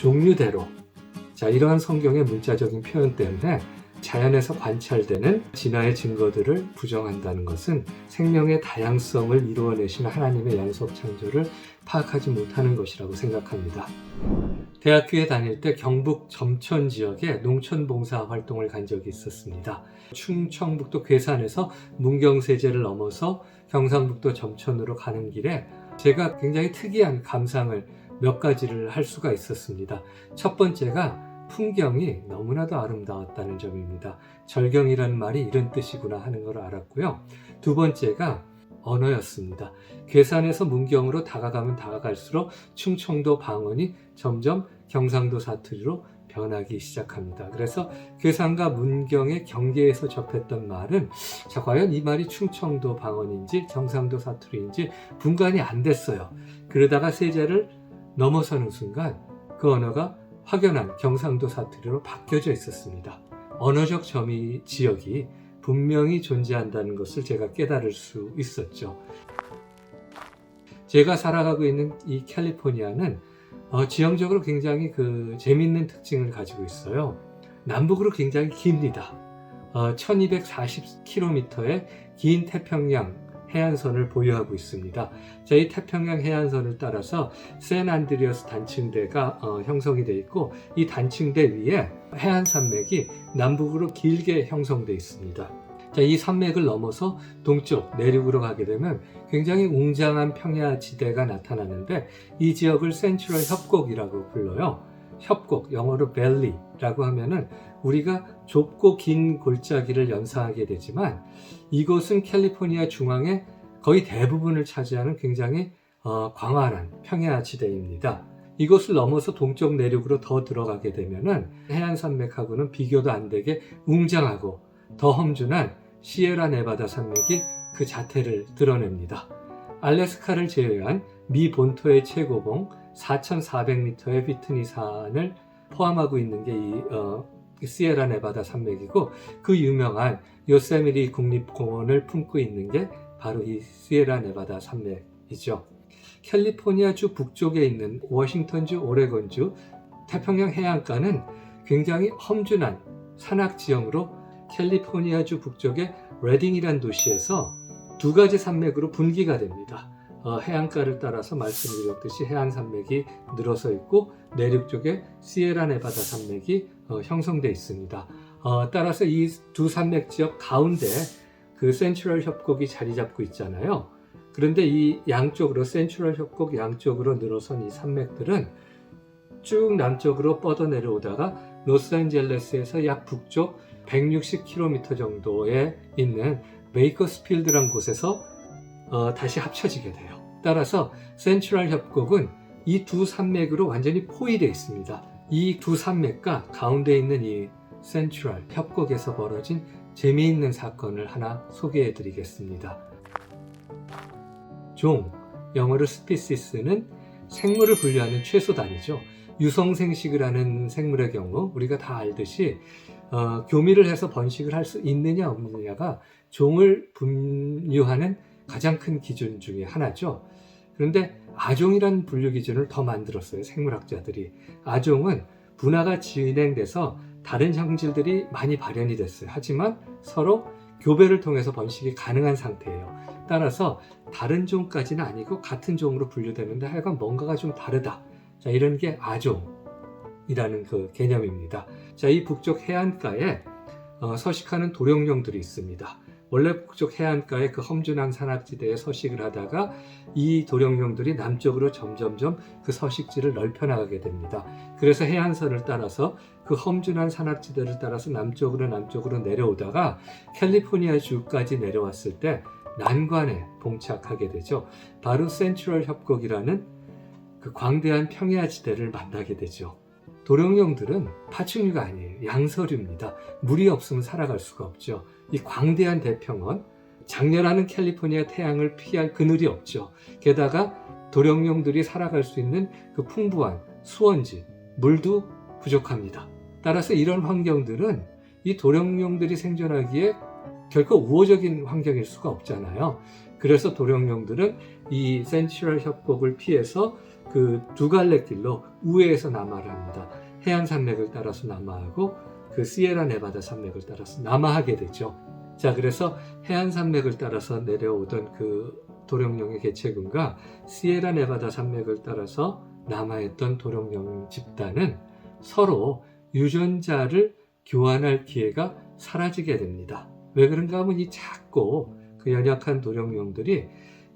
종류대로, 자, 이러한 성경의 문자적인 표현 때문에 자연에서 관찰되는 진화의 증거들을 부정한다는 것은 생명의 다양성을 이루어내신 하나님의 연속 창조를 파악하지 못하는 것이라고 생각합니다. 대학교에 다닐 때 경북 점천 지역에 농촌봉사 활동을 간 적이 있었습니다. 충청북도 괴산에서 문경세제를 넘어서 경상북도 점천으로 가는 길에 제가 굉장히 특이한 감상을 몇 가지를 할 수가 있었습니다. 첫 번째가 풍경이 너무나도 아름다웠다는 점입니다. 절경이라는 말이 이런 뜻이구나 하는 걸 알았고요. 두 번째가 언어였습니다. 괴산에서 문경으로 다가가면 다가갈수록 충청도 방언이 점점 경상도 사투리로 변하기 시작합니다. 그래서 괴산과 문경의 경계에서 접했던 말은 자, 과연 이 말이 충청도 방언인지 경상도 사투리인지 분간이 안 됐어요. 그러다가 세제를 넘어서는 순간 그 언어가 확연한 경상도 사투리로 바뀌어져 있었습니다. 언어적 지역이 분명히 존재한다는 것을 제가 깨달을 수 있었죠. 제가 살아가고 있는 이 캘리포니아는 지형적으로 굉장히 재미있는 특징을 가지고 있어요. 남북으로 굉장히 깁니다. 1240km의 긴 태평양 해안선을 보유하고 있습니다. 자, 이 태평양 해안선을 따라서 샌안드리아스 단층대가 형성이 되어 있고 이 단층대 위에 해안산맥이 남북으로 길게 형성되어 있습니다. 자, 이 산맥을 넘어서 동쪽 내륙으로 가게 되면 굉장히 웅장한 평야지대가 나타나는데 이 지역을 센트럴 협곡이라고 불러요. 협곡, 영어로 밸리라고 하면은 우리가 좁고 긴 골짜기를 연상하게 되지만 이곳은 캘리포니아 중앙의 거의 대부분을 차지하는 굉장히 광활한 평야지대입니다. 이곳을 넘어서 동쪽 내륙으로 더 들어가게 되면은 해안산맥하고는 비교도 안 되게 웅장하고 더 험준한 시에라 네바다 산맥이 그 자태를 드러냅니다. 알래스카를 제외한 미 본토의 최고봉 4,400m의 휘트니 산을 포함하고 있는 게 이 시에라 네바다 산맥이고 그 유명한 요세미티 국립공원을 품고 있는 게 바로 이 시에라 네바다 산맥이죠. 캘리포니아주 북쪽에 있는 워싱턴주, 오레곤주, 태평양 해안가는 굉장히 험준한 산악지형으로 캘리포니아주 북쪽의 레딩이란 도시에서 두 가지 산맥으로 분기가 됩니다. 해안가를 따라서 말씀드렸듯이 해안산맥이 늘어서 있고 내륙 쪽에 시에라 네바다 산맥이 형성되어 있습니다. 따라서 이 두 산맥 지역 가운데 그 센트럴 협곡이 자리 잡고 있잖아요. 그런데 이 양쪽으로 센트럴 협곡 양쪽으로 늘어선 이 산맥들은 쭉 남쪽으로 뻗어 내려오다가 로스앤젤레스에서 약 북쪽 160km 정도에 있는 베이커스필드란 곳에서 다시 합쳐지게 돼요. 따라서 센트럴 협곡은 이 두 산맥으로 완전히 포위되어 있습니다. 이 두 산맥과 가운데 있는 이 센트럴 협곡에서 벌어진 재미있는 사건을 하나 소개해 드리겠습니다. 종, 영어로 스피시스는 생물을 분류하는 최소 단위죠. 유성생식을 하는 생물의 경우 우리가 다 알듯이 교미를 해서 번식을 할 수 있느냐 없느냐가 종을 분류하는 가장 큰 기준 중에 하나죠. 그런데 아종이라는 분류 기준을 더 만들었어요. 생물학자들이. 아종은 분화가 진행돼서 다른 형질들이 많이 발현이 됐어요. 하지만 서로 교배를 통해서 번식이 가능한 상태예요. 따라서 다른 종까지는 아니고 같은 종으로 분류되는데 하여간 뭔가가 좀 다르다. 자, 이런 게 아종이라는 그 개념입니다. 자, 이 북쪽 해안가에 서식하는 도룡뇽들이 있습니다. 원래 북쪽 해안가의 그 험준한 산악지대에 서식을 하다가 이 도룡뇽들이 남쪽으로 점점점 그 서식지를 넓혀나가게 됩니다. 그래서 해안선을 따라서 그 험준한 산악지대를 따라서 남쪽으로 내려오다가 캘리포니아 주까지 내려왔을 때 난관에 봉착하게 되죠. 바로 센트럴 협곡이라는 그 광대한 평야지대를 만나게 되죠. 도룡뇽들은 파충류가 아니에요. 양서류입니다. 물이 없으면 살아갈 수가 없죠. 이 광대한 대평원, 장렬하는 캘리포니아 태양을 피할 그늘이 없죠. 게다가 도룡뇽들이 살아갈 수 있는 그 풍부한 수원지, 물도 부족합니다. 따라서 이런 환경들은 이 도룡뇽들이 생존하기에 결코 우호적인 환경일 수가 없잖아요. 그래서 도룡뇽들은 이 센트럴 협곡을 피해서 그 두 갈래 길로 우회해서 남하를 합니다. 해안 산맥을 따라서 남하하고 그 시에라 네바다 산맥을 따라서 남하하게 되죠. 자, 그래서 해안 산맥을 따라서 내려오던 그 도룡령의 개체군과 시에라 네바다 산맥을 따라서 남하했던 도룡령 집단은 서로 유전자를 교환할 기회가 사라지게 됩니다. 왜 그런가 하면 이 작고 그 연약한 도룡령들이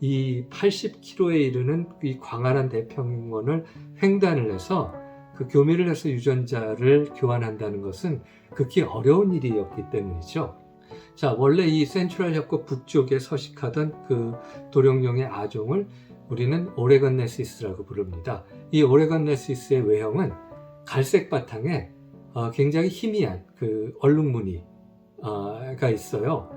이 80km에 이르는 이 광활한 대평원을 횡단을 해서 그 교미를 해서 유전자를 교환한다는 것은 극히 어려운 일이었기 때문이죠. 자, 원래 이 센트럴 협곡 북쪽에 서식하던 그 도룡령의 아종을 우리는 오레건 네시스라고 부릅니다. 이 오레건 네시스의 외형은 갈색 바탕에 굉장히 희미한 그 얼룩무늬가 있어요.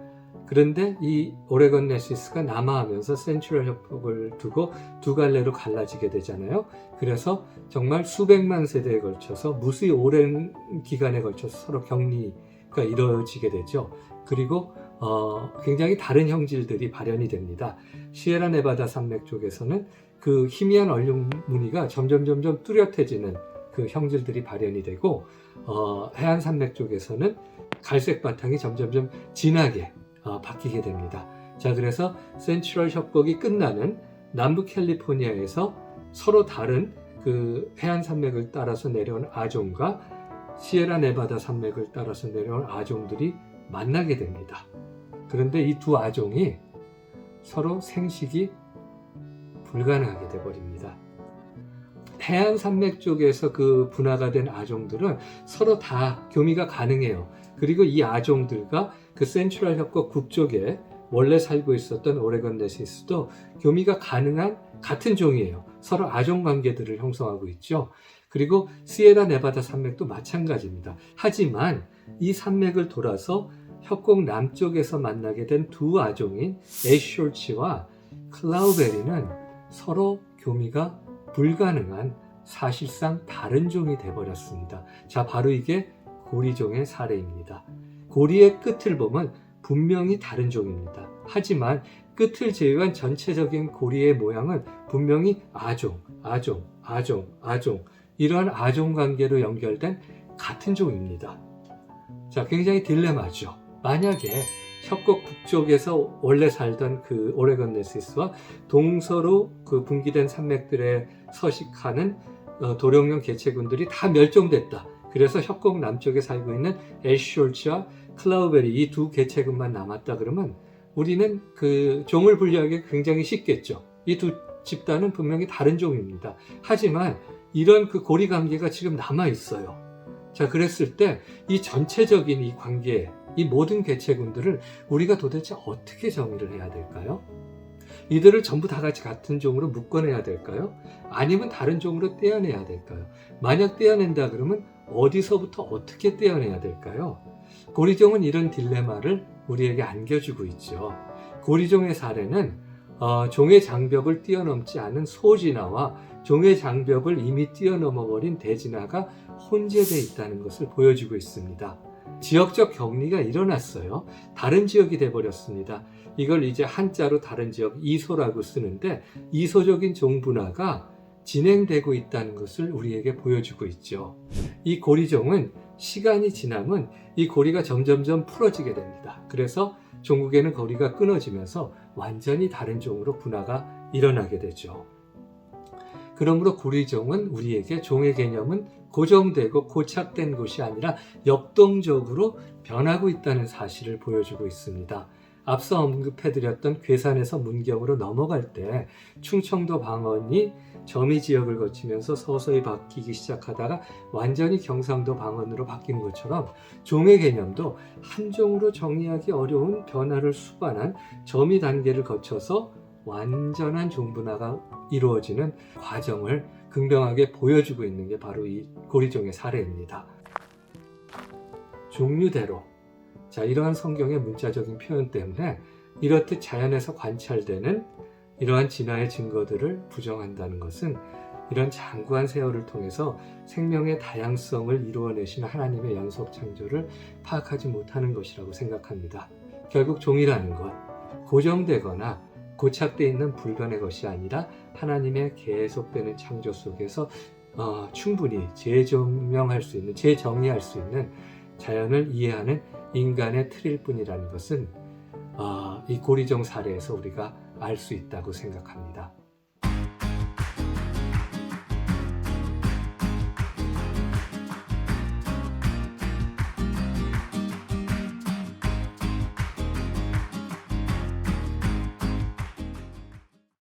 그런데 이 오레건 네시스가 남하하면서 센트럴 협곡을 두고 두 갈래로 갈라지게 되잖아요. 그래서 정말 수백만 세대에 걸쳐서 무수히 오랜 기간에 걸쳐서 서로 격리가 이루어지게 되죠. 그리고 굉장히 다른 형질들이 발현이 됩니다. 시에라 네바다 산맥 쪽에서는 그 희미한 얼룩 무늬가 점점 뚜렷해지는 그 형질들이 발현이 되고 해안 산맥 쪽에서는 갈색 바탕이 점점 진하게 바뀌게 됩니다. 자, 그래서 센트럴 협곡이 끝나는 남부 캘리포니아에서 서로 다른 그 해안 산맥을 따라서 내려온 아종과 시에라 네바다 산맥을 따라서 내려온 아종들이 만나게 됩니다. 그런데 이 두 아종이 서로 생식이 불가능하게 되어버립니다. 해안 산맥 쪽에서 그 분화가 된 아종들은 서로 다 교미가 가능해요. 그리고 이 아종들과 그 센트럴 협곡 북쪽에 원래 살고 있었던 오레건 네시스도 교미가 가능한 같은 종이에요. 서로 아종 관계들을 형성하고 있죠. 그리고 시에라 네바다 산맥도 마찬가지입니다. 하지만 이 산맥을 돌아서 협곡 남쪽에서 만나게 된 두 아종인 애쉬홀치와 클라우베리는 서로 교미가 불가능한 사실상 다른 종이 되어버렸습니다. 자, 바로 이게 고리종의 사례입니다. 고리의 끝을 보면 분명히 다른 종입니다. 하지만 끝을 제외한 전체적인 고리의 모양은 분명히 아종, 이러한 아종 관계로 연결된 같은 종입니다. 자, 굉장히 딜레마죠. 만약에 협곡 북쪽에서 원래 살던 그 오레건 네시스와 동서로 그 분기된 산맥들에 서식하는 도룡령 개체군들이 다 멸종됐다. 그래서 협곡 남쪽에 살고 있는 애쉬홀치와 클라우베리 이 두 개체군만 남았다 그러면 우리는 그 종을 분류하기 굉장히 쉽겠죠. 이 두 집단은 분명히 다른 종입니다. 하지만 이런 그 고리 관계가 지금 남아 있어요. 자, 그랬을 때 이 전체적인 이 관계, 이 모든 개체군들을 우리가 도대체 어떻게 정의를 해야 될까요? 이들을 전부 다 같이 같은 종으로 묶어내야 될까요? 아니면 다른 종으로 떼어내야 될까요? 만약 떼어낸다 그러면 어디서부터 어떻게 떼어내야 될까요? 고리종은 이런 딜레마를 우리에게 안겨주고 있죠. 고리종의 사례는 종의 장벽을 뛰어넘지 않은 소진화와 종의 장벽을 이미 뛰어넘어버린 대진화가 혼재되어 있다는 것을 보여주고 있습니다. 지역적 격리가 일어났어요. 다른 지역이 돼버렸습니다. 이걸 이제 한자로 다른 지역 이소라고 쓰는데 이소적인 종분화가 진행되고 있다는 것을 우리에게 보여주고 있죠. 이 고리종은 시간이 지나면 이 고리가 점점점 풀어지게 됩니다. 그래서 종국에는 고리가 끊어지면서 완전히 다른 종으로 분화가 일어나게 되죠. 그러므로 고리종은 우리에게 종의 개념은 고정되고 고착된 것이 아니라 역동적으로 변하고 있다는 사실을 보여주고 있습니다. 앞서 언급해드렸던 괴산에서 문경으로 넘어갈 때 충청도 방언이 점이 지역을 거치면서 서서히 바뀌기 시작하다가 완전히 경상도 방언으로 바뀌는 것처럼 종의 개념도 한 종으로 정의하기 어려운 변화를 수반한 점이 단계를 거쳐서 완전한 종분화가 이루어지는 과정을 극명하게 보여주고 있는 게 바로 이 고리종의 사례입니다. 종류대로, 자, 이러한 성경의 문자적인 표현 때문에 이렇듯 자연에서 관찰되는 이러한 진화의 증거들을 부정한다는 것은 이런 장구한 세월을 통해서 생명의 다양성을 이루어내신 하나님의 연속 창조를 파악하지 못하는 것이라고 생각합니다. 결국 종이라는 것, 고정되거나 고착되어 있는 불변의 것이 아니라 하나님의 계속되는 창조 속에서 충분히 재조명할 수 있는, 재정의할 수 있는 자연을 이해하는 인간의 틀일 뿐이라는 것은 이 고리종 사례에서 우리가 알 수 있다고 생각합니다.